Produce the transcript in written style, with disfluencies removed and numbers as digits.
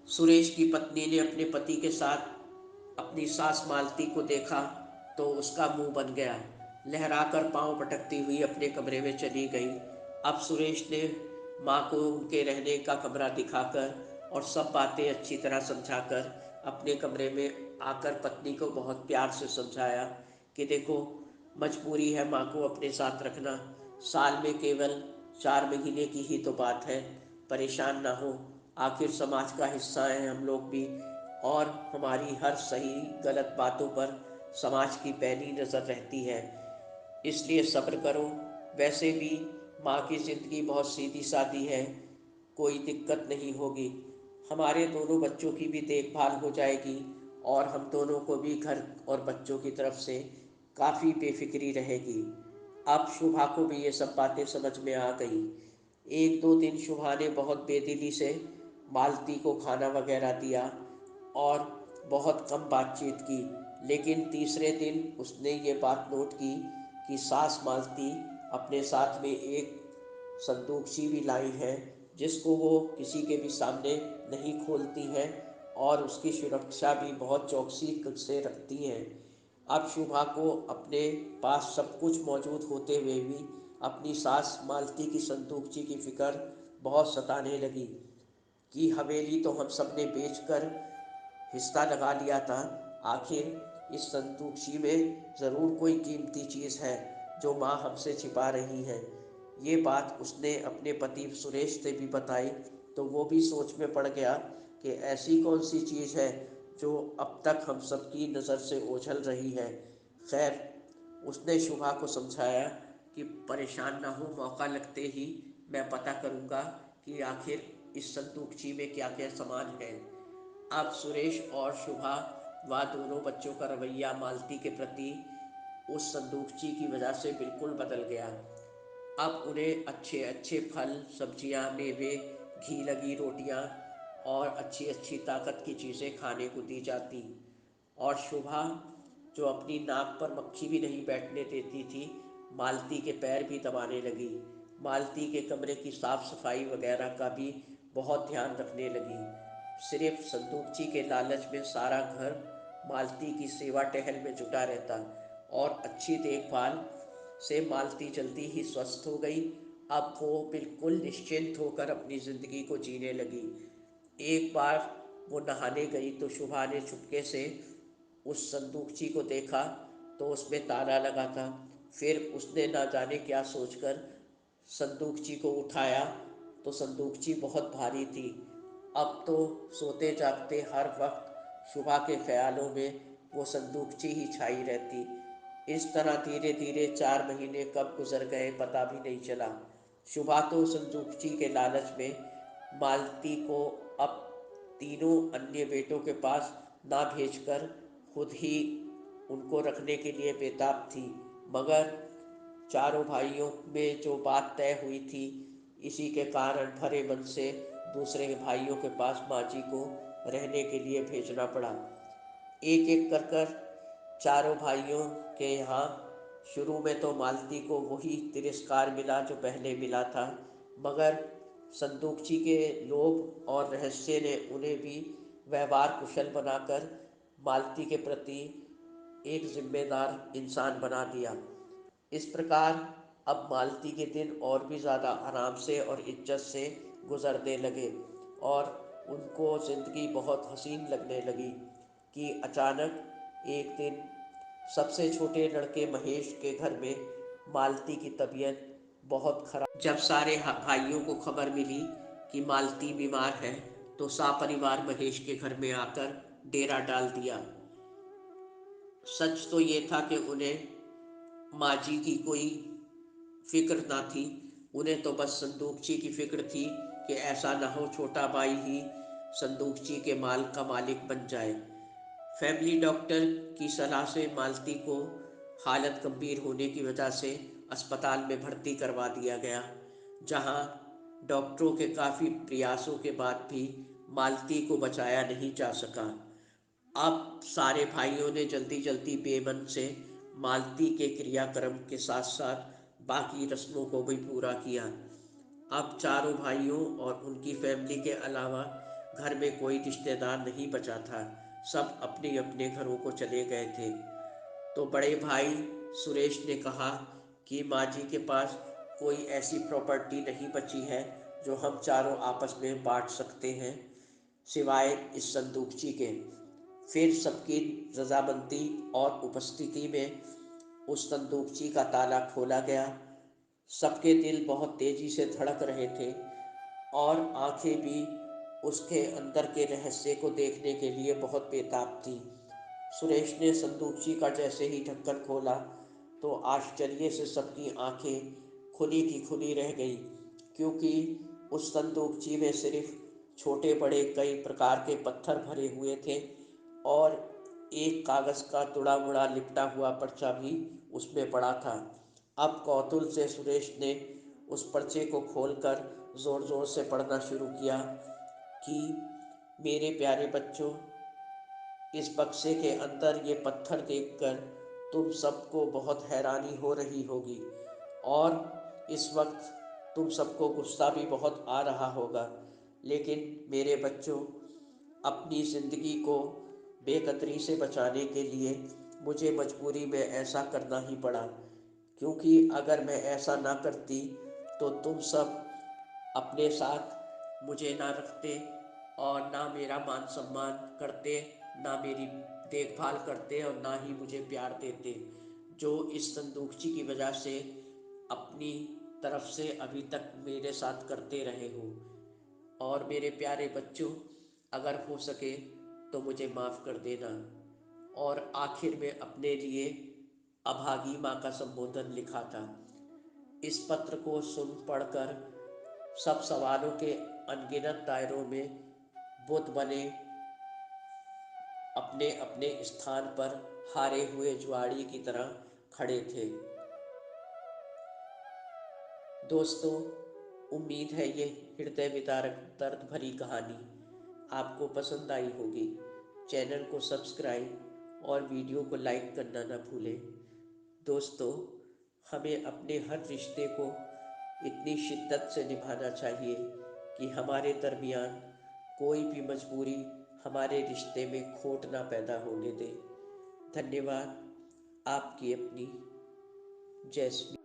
सुरेश की पत्नी ने अपने पति के साथ अपनी सास मालती को देखा तो उसका मुंह बन गया। लहराकर पांव पटकती हुई अपने कमरे में चली गई। अब सुरेश ने माँ को उनके रहने का कमरा दिखाकर और सब बातें अच्छी तरह समझाकर अपने कमरे में आकर पत्नी को बहुत प्यार से समझाया कि देखो, मजबूरी है माँ को अपने साथ रखना। साल में केवल 4 महीने की ही तो बात है। परेशान ना हो, आखिर समाज का हिस्सा हैं हम लोग भी, और हमारी हर सही गलत बातों पर समाज की पैनी नज़र रहती है। इसलिए सब्र करो। वैसे भी माँ की ज़िंदगी बहुत सीधी सादी है, कोई दिक्कत नहीं होगी। हमारे दोनों बच्चों की भी देखभाल हो जाएगी और हम दोनों को भी घर और बच्चों की तरफ से काफ़ी बेफिक्री रहेगी। अब शुभा को भी ये सब बातें समझ में आ गई। एक दो दिन शुभा ने बहुत बेदिली से मालती को खाना वगैरह दिया और बहुत कम बातचीत की। लेकिन तीसरे दिन उसने ये बात नोट की कि सास मालती अपने साथ में एक संदूकची भी लाई है, जिसको वो किसी के भी सामने नहीं खोलती हैं और उसकी सुरक्षा भी बहुत चौकसी से रखती हैं। अब शुभा को अपने पास सब कुछ मौजूद होते हुए भी अपनी सास मालती की संदूकची की फिक्र बहुत सताने लगी कि हवेली तो हम सब ने बेच कर हिस्सा लगा लिया था, आखिर इस संदूकची में ज़रूर कोई कीमती चीज़ है जो माँ हमसे छिपा रही है। ये बात उसने अपने पति सुरेश से भी बताई तो वो भी सोच में पड़ गया कि ऐसी कौन सी चीज़ है जो अब तक हम सबकी नज़र से ओझल रही है। खैर, उसने शुभा को समझाया कि परेशान ना हो, मौका लगते ही मैं पता करूँगा कि आखिर इस संदूकची में क्या क्या सामान है। अब सुरेश और शुभा व दोनों बच्चों का रवैया मालती के प्रति उस संदूकची की वजह से बिल्कुल बदल गया। अब उन्हें अच्छे अच्छे फल, सब्जियां, मेवे, घी लगी रोटियां और अच्छी अच्छी ताकत की चीज़ें खाने को दी जाती। और शुभा, जो अपनी नाक पर मक्खी भी नहीं बैठने देती थी, मालती के पैर भी दबाने लगी। मालती के कमरे की साफ सफाई वगैरह का भी बहुत ध्यान रखने लगी। सिर्फ संदूकची के लालच में सारा घर मालती की सेवा टहल में जुटा रहता और अच्छी देखभाल से मालती जल्दी ही स्वस्थ हो गई। अब वो बिल्कुल निश्चिंत होकर अपनी ज़िंदगी को जीने लगी। एक बार वो नहाने गई तो शुभा ने चुपके से उस संदूकची को देखा तो उसमें ताला लगा था। फिर उसने ना जाने क्या सोचकर संदूकची को उठाया तो संदूकची बहुत भारी थी। अब तो सोते जागते हर वक्त शुभा के ख्यालों में वो संदूकची ही छाई रहती। इस तरह धीरे धीरे 4 महीने कब गुजर गए पता भी नहीं चला। शुभा तो संदूकची के लालच में मालती को अब तीनों अन्य बेटों के पास ना भेजकर खुद ही उनको रखने के लिए बेताब थी। मगर चारों भाइयों में जो बात तय हुई थी, इसी के कारण भरे मन से दूसरे भाइयों के पास माँ जी को रहने के लिए भेजना पड़ा। एक एक कर कर चारों भाइयों के यहाँ शुरू में तो मालती को वही तिरस्कार मिला जो पहले मिला था, मगर संदूकची के लोभ और रहस्य ने उन्हें भी व्यवहार कुशल बनाकर मालती के प्रति एक जिम्मेदार इंसान बना दिया। इस प्रकार अब मालती के दिन और भी ज़्यादा आराम से और इज्जत से गुजरने लगे और उनको ज़िंदगी बहुत हसीन लगने लगी कि अचानक एक दिन सबसे छोटे लड़के महेश के घर में मालती की तबीयत बहुत खराब। जब सारे भाइयों को खबर मिली कि मालती बीमार है तो सापरिवार महेश के घर में आकर डेरा डाल दिया। सच तो ये था कि उन्हें माँ जी की कोई फिक्र ना थी। उन्हें तो बस संदूकची की फिक्र थी कि ऐसा ना हो छोटा भाई ही संदूकची के माल का मालिक बन जाए। फैमिली डॉक्टर की सलाह से मालती को हालत गंभीर होने की वजह से अस्पताल में भर्ती करवा दिया गया, जहां डॉक्टरों के काफ़ी प्रयासों के बाद भी मालती को बचाया नहीं जा सका। अब सारे भाइयों ने जल्दी जल्दी बेमन से मालती के क्रियाक्रम के साथ साथ बाकी रस्मों को भी पूरा किया। अब चारों भाइयों और उनकी फैमिली के अलावा घर में कोई रिश्तेदार नहीं बचा था। सब अपने अपने घरों को चले गए थे। तो बड़े भाई सुरेश ने कहा कि माँ जी के पास कोई ऐसी प्रॉपर्टी नहीं बची है जो हम चारों आपस में बांट सकते हैं, सिवाय इस संदूकची के। फिर सबकी रजामंदी और उपस्थिति में उस संदूकची का ताला खोला गया। सबके दिल बहुत तेजी से धड़क रहे थे और आंखें भी उसके अंदर के रहस्य को देखने के लिए बहुत बेताब थी। सुरेश ने संदूकची का जैसे ही ढक्कन खोला तो आश्चर्य से सबकी आंखें खुली की खुली रह गई, क्योंकि उस संदूकची में सिर्फ छोटे बड़े कई प्रकार के पत्थर भरे हुए थे और एक कागज का टुड़ा मुड़ा लिपटा हुआ पर्चा भी उसमें पड़ा था। अब कौतूहल से सुरेश ने उस पर्चे को खोलकर जोर जोर से पढ़ना शुरू किया कि मेरे प्यारे बच्चों, इस बक्से के अंदर ये पत्थर देखकर तुम सबको बहुत हैरानी हो रही होगी और इस वक्त तुम सबको गुस्सा भी बहुत आ रहा होगा। लेकिन मेरे बच्चों, अपनी ज़िंदगी को बेकदरी से बचाने के लिए मुझे मजबूरी में ऐसा करना ही पड़ा, क्योंकि अगर मैं ऐसा ना करती तो तुम सब अपने साथ मुझे ना रखते और ना मेरा मान सम्मान करते, ना मेरी देखभाल करते और ना ही मुझे प्यार देते, जो इस संदूकची की वजह से अपनी तरफ से अभी तक मेरे साथ करते रहे हो। और मेरे प्यारे बच्चों, अगर हो सके तो मुझे माफ़ कर देना। और आखिर में अपने लिए अभागी माँ का संबोधन लिखा था। इस पत्र को सुन पढ़कर सब सवालों के अनगिनत दायरों में बुद्ध बने अपने अपने स्थान पर हारे हुए जुआड़ी की तरह खड़े थे। दोस्तों, उम्मीद है ये हृदय विदारक दर्द भरी कहानी आपको पसंद आई होगी। चैनल को सब्सक्राइब और वीडियो को लाइक करना न भूलें। दोस्तों, हमें अपने हर रिश्ते को इतनी शिद्दत से निभाना चाहिए कि हमारे दरमियान कोई भी मजबूरी हमारे रिश्ते में खोट ना पैदा होने दे। धन्यवाद। आपकी अपनी जैस्मीन।